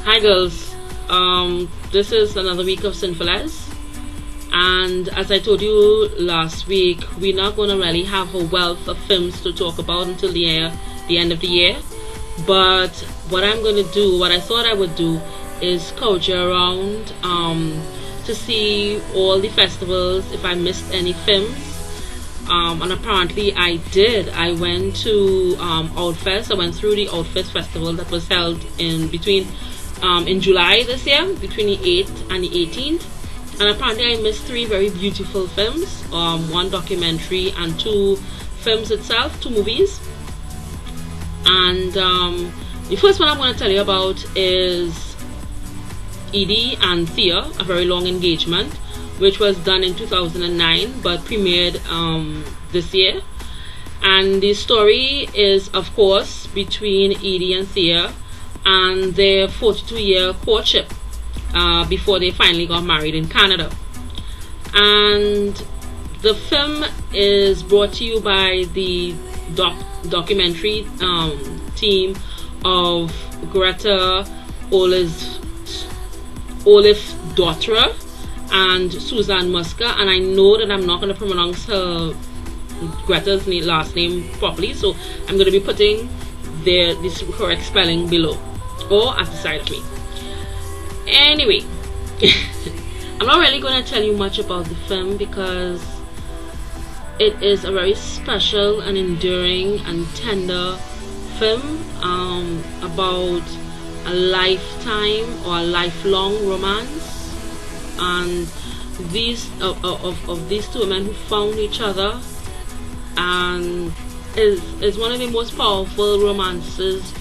Hi girls, this is another week of Cin4LeZ, and as I told you last week, we're not going to really have a wealth of films to talk about until the end of the year. But what I'm going to do, what I thought I would do, is coach around to see all the festivals if I missed any films. And apparently I did. I went to Outfest. I went through the Outfest festival that was held in July this year, between the 8th and the 18th, and apparently I missed 3 very beautiful films, 1 documentary and 2 films itself, 2 movies. And the first one I'm going to tell you about is Edie and Thea, A Very Long Engagement, which was done in 2009 but premiered this year. And the story is, of course, between Edie and Thea and their 42-year courtship before they finally got married in Canada. And the film is brought to you by the documentary team of Greta Olif-Dotra and Susan Muska, and I know that I'm not going to pronounce Greta's last name properly, so I'm going to be putting this correct spelling below or at the side of me. Anyway, I'm not really going to tell you much about the film because it is a very special and enduring and tender film about a lifetime or a lifelong romance, and these of these 2 women who found each other, and is one of the most powerful romances,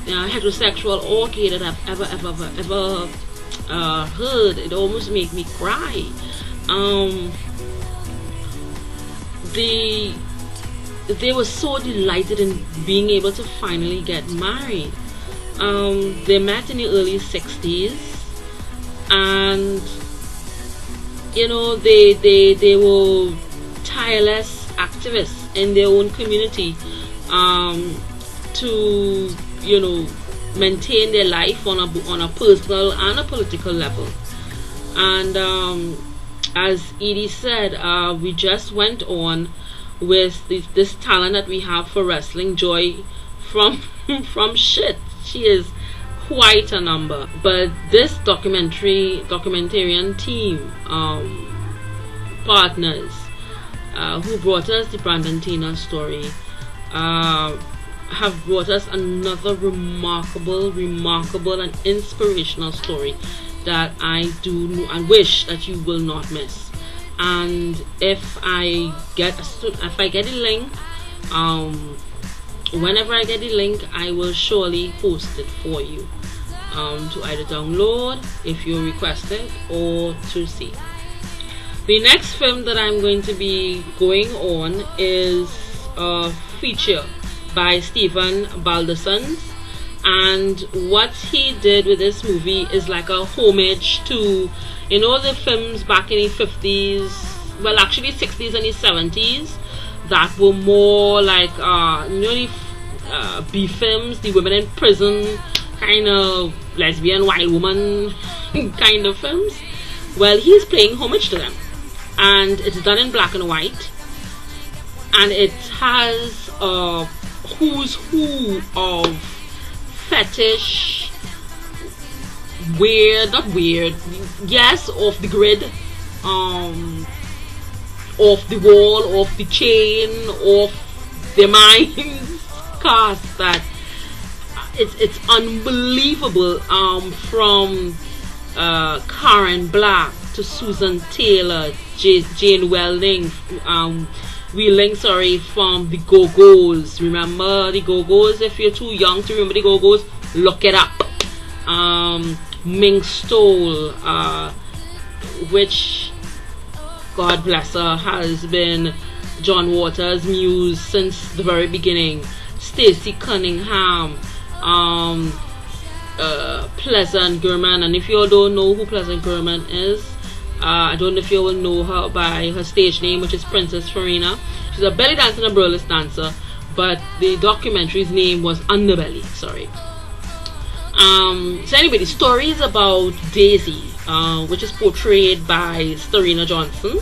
heterosexual or gay, that I've ever heard. It almost made me cry. They were so delighted in being able to finally get married. They met in the early 60s, and they were tireless activists in their own community to maintain their life on a personal and a political level. And as Edie said, we just went on with this talent that we have for wrestling, Joy from shit. She is quite a number. But this documentarian team partners who brought us the Brandon Tina story have brought us another remarkable and inspirational story that I do and wish that you will not miss. And if I get the link, whenever I get the link, I will surely post it for you to either download if you request it or to see. The next film that I'm going to be going on is a feature by Stephen Balderson, and what he did with this movie is like a homage to the films back in the 50s, well actually 60s and the 70s, that were more like the B films, the women in prison kind of lesbian wild woman kind of films. Well, he's paying homage to them, and it's done in black and white, and it has a who's who of fetish, yes, off the grid, off the wall, off the chain, off their minds cast that it's unbelievable, from Karen Black to Susan Taylor, Jane Welling, Wheeling, sorry, from the Go-Go's. Remember the Go-Go's? If you're too young to remember the Go-Go's, look it up. Ming Stoll, which, God bless her, has been John Waters' muse since the very beginning. Stacey Cunningham, Pleasant Gurman, and if you all don't know who Pleasant Gurman is, I don't know if you will know her by her stage name, which is Princess Farina. She's a belly dancer and a burlesque dancer, but the documentary's name was Underbelly, sorry. So anyway, the story is about Daisy, which is portrayed by Starina Johnson,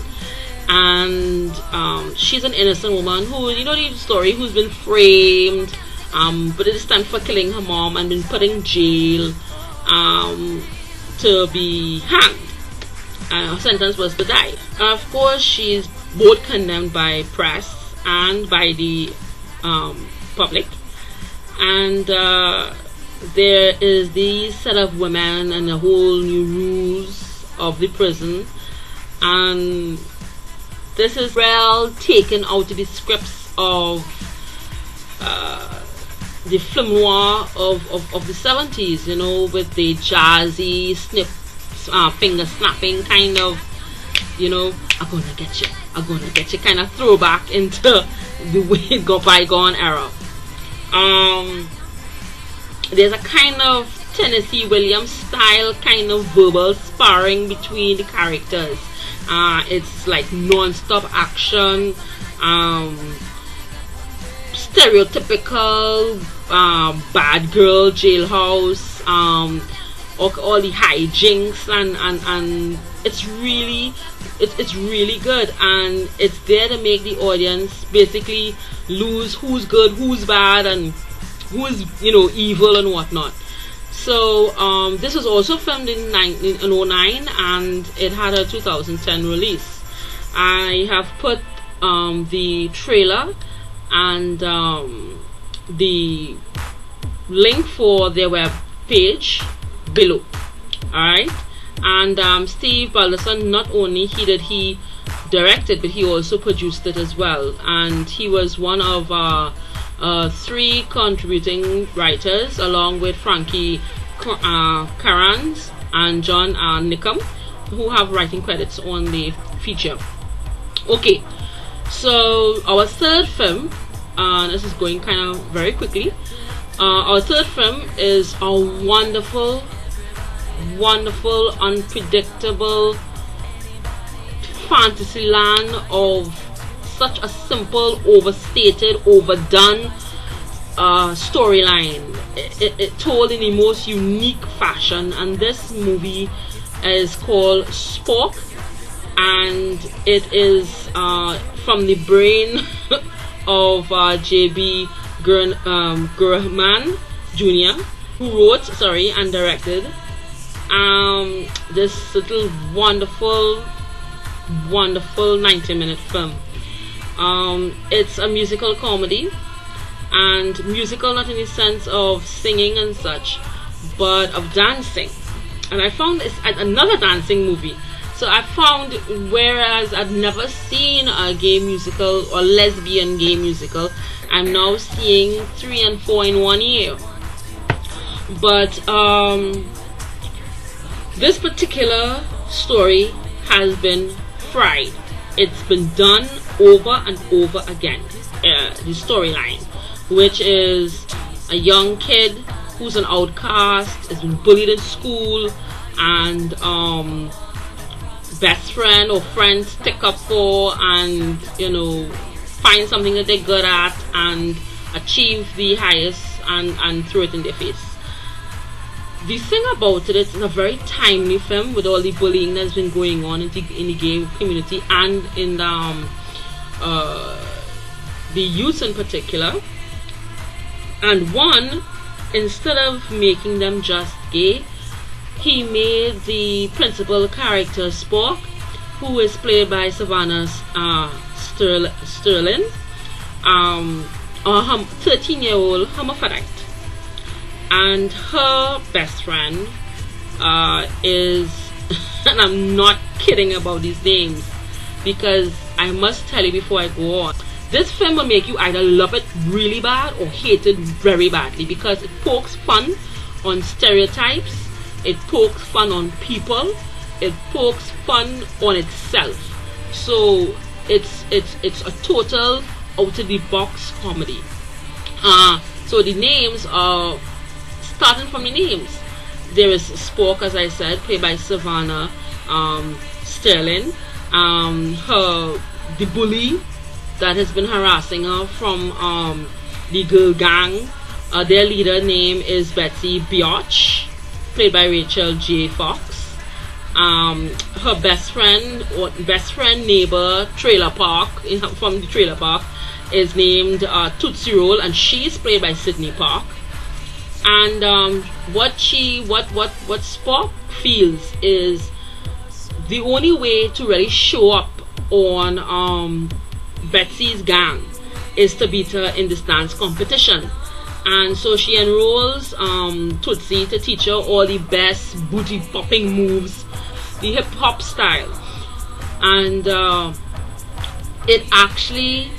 and she's an innocent woman who, you know the story, who's been framed, but it is time for killing her mom and been put in jail to be hanged. Her sentence was to die. Of course, she's both condemned by press and by the public, and there is the set of women and the whole new rules of the prison, and this is well taken out of the scripts of the film noir of the 70s, you know, with the jazzy finger snapping kind of, you know, I'm gonna get you kind of throwback into the way bygone era. There's a kind of Tennessee Williams style kind of verbal sparring between the characters. It's like non-stop action, stereotypical bad girl jailhouse, all the hijinks, and it's really good, and it's there to make the audience basically lose who's good, who's bad, and who's, you know, evil and whatnot. So this was also filmed in 2009, and it had a 2010 release. I have put the trailer and the link for their web page below. Alright, and Steve Balderson, not only did he direct it, but he also produced it as well, and he was one of 3 contributing writers, along with Frankie Carans and John Nickham, who have writing credits on the feature. Okay, so our third film, this is going kind of very quickly. Our third film is a wonderful, unpredictable fantasy land of such a simple, overstated, overdone storyline. It told in the most unique fashion, and this movie is called Spock, and it is from the brain of J.B. Gurman Jr., who wrote, and directed this little wonderful 90-minute film. It's a musical comedy, and musical not in the sense of singing and such, but of dancing. And I found it's another dancing movie. So I found, whereas I'd never seen a gay musical or lesbian gay musical, I'm now seeing 3 and 4 in 1 year. But this particular story has been fried. It's been done over and over again. The storyline, which is a young kid who's an outcast, has been bullied in school, and best friend or friends stick up for, and, you know, find something that they're good at and achieve the highest and throw it in their face. The thing about it, it's a very timely film with all the bullying that's been going on in the gay community and in the youth in particular. And one, instead of making them just gay, he made the principal character Spock, who is played by Savannah Sterling, a 13-year-old hermaphrodite, and her best friend is, and I'm not kidding about these names, because I must tell you before I go on, this film will make you either love it really bad or hate it very badly, because it pokes fun on stereotypes, it pokes fun on people, it pokes fun on itself. So it's a total out of the box comedy. So the names are, starting from the names, there is Spock, as I said, played by Savannah Sterling. The bully that has been harassing her from the girl gang, their leader name is Betsy Biotch, played by Rachel J. Fox. Her best friend neighbor trailer park from the trailer park is named Tootsie Roll, and she's played by Sydney Park. And what Spock feels is the only way to really show up on Betsy's gang is to beat her in this dance competition. And so she enrolls Tootsie to teach her all the best booty popping moves, the hip hop style. And it actually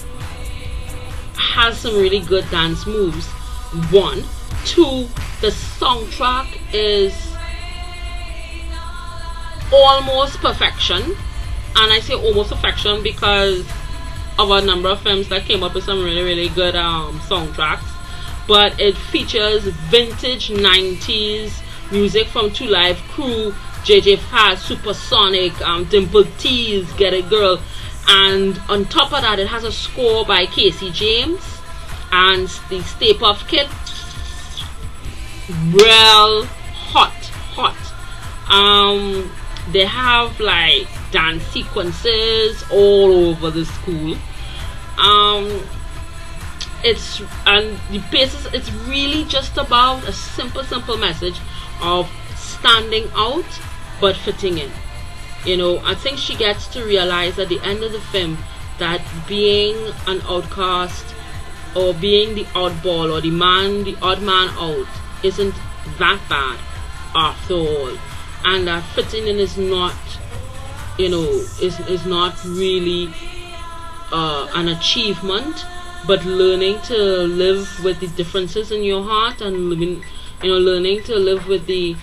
has some really good dance moves. 1, 2, the soundtrack is almost perfection. And I say almost perfection because of a number of films that came up with some really good soundtracks. But it features vintage 90s music from Two Live Crew, JJ Fast, Supersonic, Dimple T's, Get It Girl. And on top of that, it has a score by Casey James and the Stay Puft Kid. Real hot. They have like dance sequences all over the school. It's really just about a simple message of standing out but fitting in. You know, I think she gets to realize at the end of the film that being an outcast or being the oddball or the odd man out isn't that bad after all, and that fitting in is not, you know, is not really an achievement, but learning to live with the differences in your heart and learning to live with the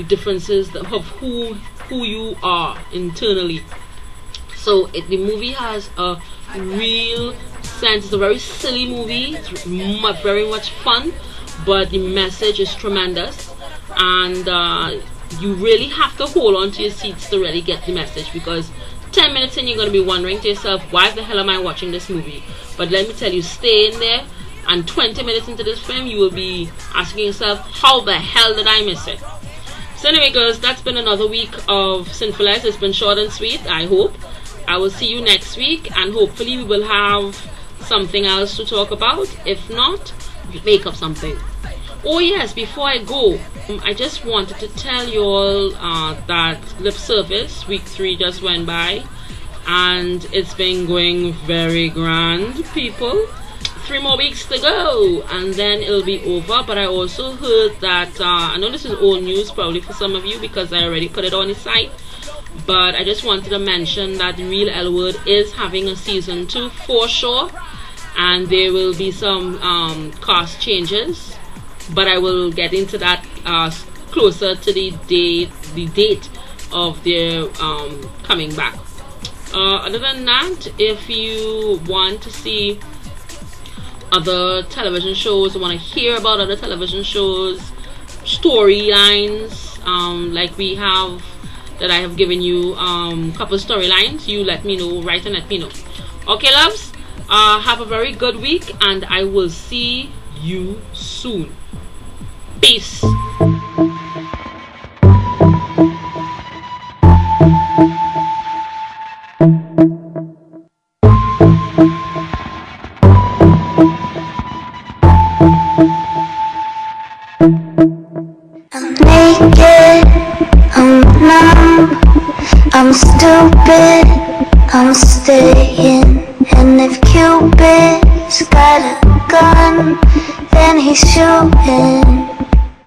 differences of who you are internally. So the movie has a real sense. It's a very silly movie. It's very much fun, but the message is tremendous, and you really have to hold on to your seats to really get the message, because 10 minutes in you're going to be wondering to yourself, why the hell am I watching this movie? But let me tell you, stay in there, and 20 minutes into this film you will be asking yourself, how the hell did I miss it? So anyway girls, that's been another week of Cin4LeZ. It's been short and sweet, I hope. I will see you next week, and hopefully we will have something else to talk about. If not, make up something. Oh yes, before I go, I just wanted to tell you all that lip service week 3 just went by, and it's been going very grand, people. 3 more weeks to go and then it'll be over. But I also heard that I know this is old news probably for some of you because I already put it on the site, but I just wanted to mention that The Real L Word is having a season 2 for sure, and there will be some cast changes, but I will get into that closer to the date of their coming back. Other than that, if you want to see other television shows, want to hear about other television shows, storylines, like we have, that I have given you couple storylines, you let me know, write and let me know. Okay loves, have a very good week, and I will see you soon. Peace. I'm naked, I'm numb, I'm stupid, I'm staying. And if Cupid's got a gun, then he's shooting.